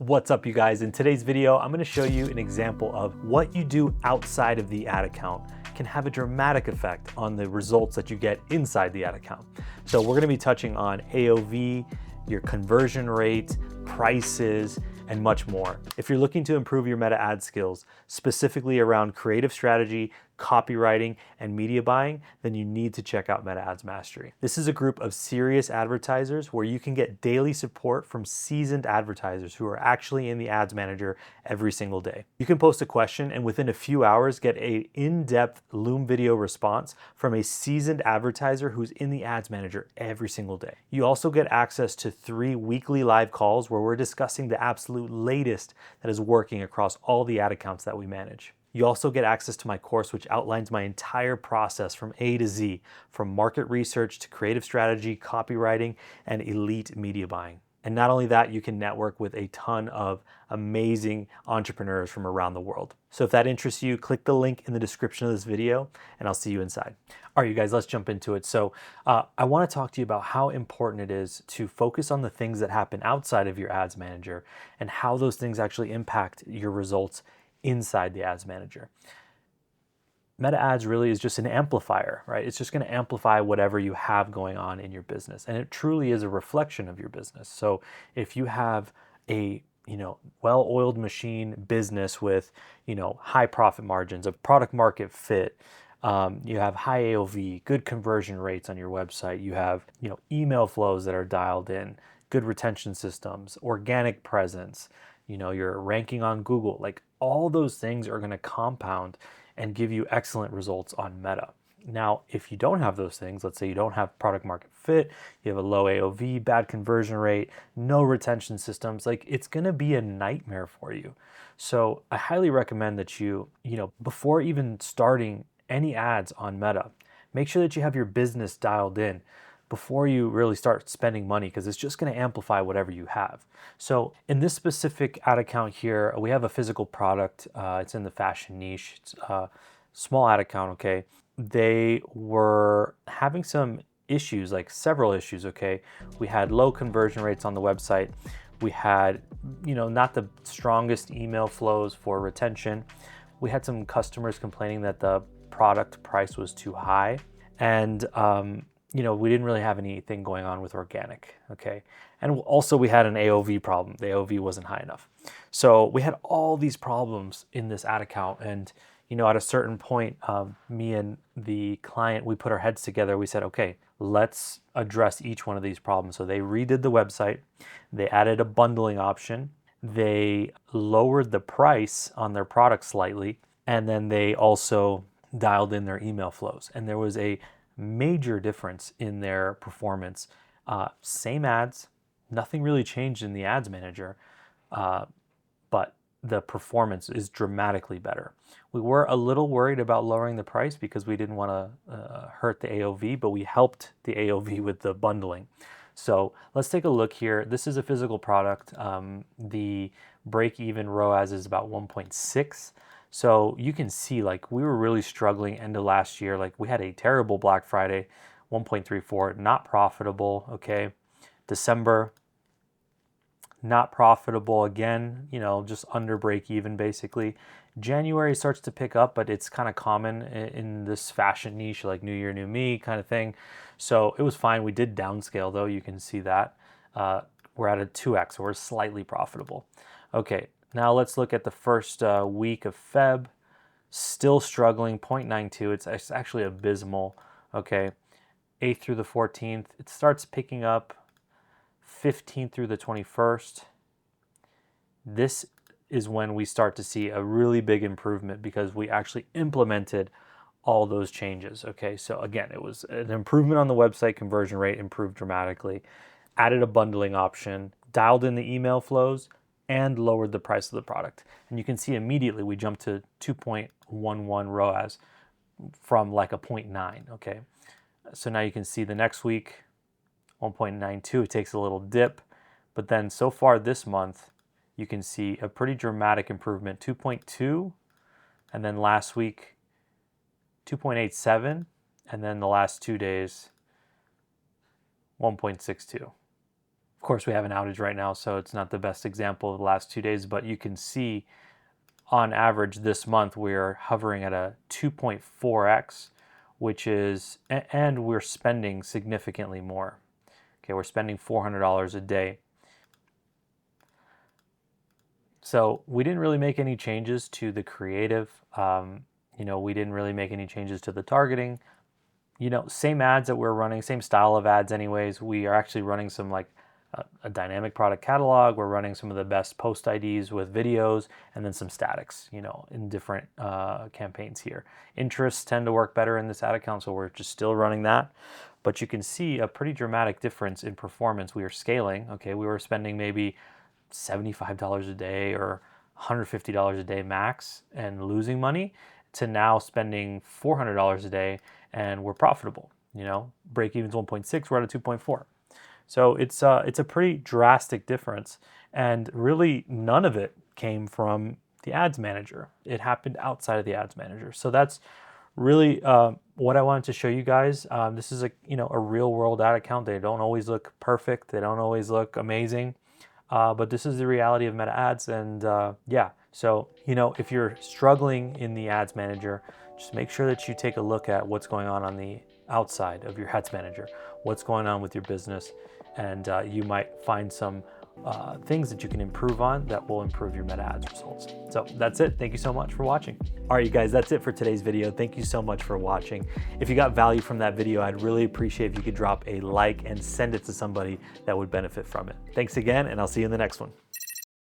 What's up, you guys? In today's video, I'm going to show you an example of what you do outside of the ad account can have a dramatic effect on the results that you get inside the ad account. So we're going to be touching on AOV, your conversion rate, prices, and much more. If you're looking to improve your meta ad skills, specifically around creative strategy, copywriting, and media buying, then you need to check out Meta Ads Mastery. This is a group of serious advertisers where you can get daily support from seasoned advertisers who are actually in the ads manager every single day. You can post a question and within a few hours get an in-depth Loom video response from a seasoned advertiser who's in the ads manager every single day. You also get access to 3 weekly live calls where we're discussing the absolute latest that is working across all the ad accounts that we manage. You also get access to my course, which outlines my entire process from A to Z, from market research to creative strategy, copywriting, and elite media buying. And not only that, you can network with a ton of amazing entrepreneurs from around the world. So if that interests you, click the link in the description of this video and I'll see you inside. All right, you guys, let's jump into it. So I want to talk to you about how important it is to focus on the things that happen outside of your ads manager and how those things actually impact your results inside the ads manager. Meta ads really is just an amplifier, right? It's just going to amplify whatever you have going on in your business. And it truly is a reflection of your business. So if you have a, well-oiled machine business with, high profit margins, a product market fit, you have high AOV, good conversion rates on your website, you have, email flows that are dialed in, good retention systems, organic presence, you're ranking on Google, like all those things are going to compound and give you excellent results on Meta. Now, if you don't have those things, let's say you don't have product market fit, you have a low AOV, bad conversion rate, no retention systems, like it's going to be a nightmare for you. So I highly recommend that you, before even starting any ads on Meta, make sure that you have your business dialed in before you really start spending money, because it's just going to amplify whatever you have. So in this specific ad account here, we have a physical product. It's in the fashion niche. It's a small ad account, okay? They were having some issues, like several issues, okay? We had low conversion rates on the website. We had, not the strongest email flows for retention. We had some customers complaining that the product price was too high. And, we didn't really have anything going on with organic, okay? And also we had an AOV problem. The AOV wasn't high enough. So we had all these problems in this ad account. And, at a certain point, me and the client, we put our heads together. We said, okay, let's address each one of these problems. So they redid the website. They added a bundling option. They lowered the price on their product slightly. And then they also dialed in their email flows. And there was a major difference in their performance. Same ads, nothing really changed in the ads manager, but the performance is dramatically better. We were a little worried about lowering the price because we didn't want to hurt the AOV, but we helped the AOV with the bundling. So let's take a look here. This is a physical product. The break-even ROAS is about 1.6. So you can see, like, we were really struggling end of last year. Like, we had a terrible Black Friday, 1.34, not profitable, okay? December, not profitable again, just under break even basically. January starts to pick up, but it's kind of common in this fashion niche, like New Year, New Me kind of thing. So it was fine. We did downscale though, you can see that. We're at a 2x, so we're slightly profitable. Okay. Now let's look at the first week of Feb. Still struggling, 0.92. It's actually abysmal. Okay, 8th through the 14th. It starts picking up 15th through the 21st. This is when we start to see a really big improvement because we actually implemented all those changes. Okay, so again, it was an improvement on the website. Conversion rate improved dramatically. Added a bundling option, dialed in the email flows, and lowered the price of the product. And you can see immediately we jumped to 2.11 ROAS from like a 0.9, okay? So now you can see the next week, 1.92, it takes a little dip, but then so far this month, you can see a pretty dramatic improvement, 2.2, and then last week, 2.87, and then the last 2 days, 1.62. Of course, we have an outage right now, so it's not the best example of the last 2 days, but you can see on average this month, we're hovering at a 2.4x, which is, and we're spending significantly more. Okay, we're spending $400 a day. So we didn't really make any changes to the creative. We didn't really make any changes to the targeting. Same ads that we're running, same style of ads anyways. We are actually running some like a dynamic product catalog. We're running some of the best post IDs with videos and then some statics, in different campaigns here. Interests tend to work better in this ad account, so we're just still running that. But you can see a pretty dramatic difference in performance. We are scaling, okay? We were spending maybe $75 a day or $150 a day max and losing money to now spending $400 a day and we're profitable. Break even's 1.6, we're at a 2.4. So it's a pretty drastic difference, and really none of it came from the ads manager. It happened outside of the ads manager. So that's really what I wanted to show you guys. This is a real world ad account. They don't always look perfect. They don't always look amazing, but this is the reality of Meta Ads. And yeah, so if you're struggling in the ads manager, just make sure that you take a look at what's going on the outside of your ads manager, what's going on with your business, and you might find some things that you can improve on that will improve your Meta Ads results. So that's it. Thank you so much for watching. All right, you guys, that's it for today's video. Thank you so much for watching. If you got value from that video, I'd really appreciate if you could drop a like and send it to somebody that would benefit from it. Thanks again, and I'll see you in the next one.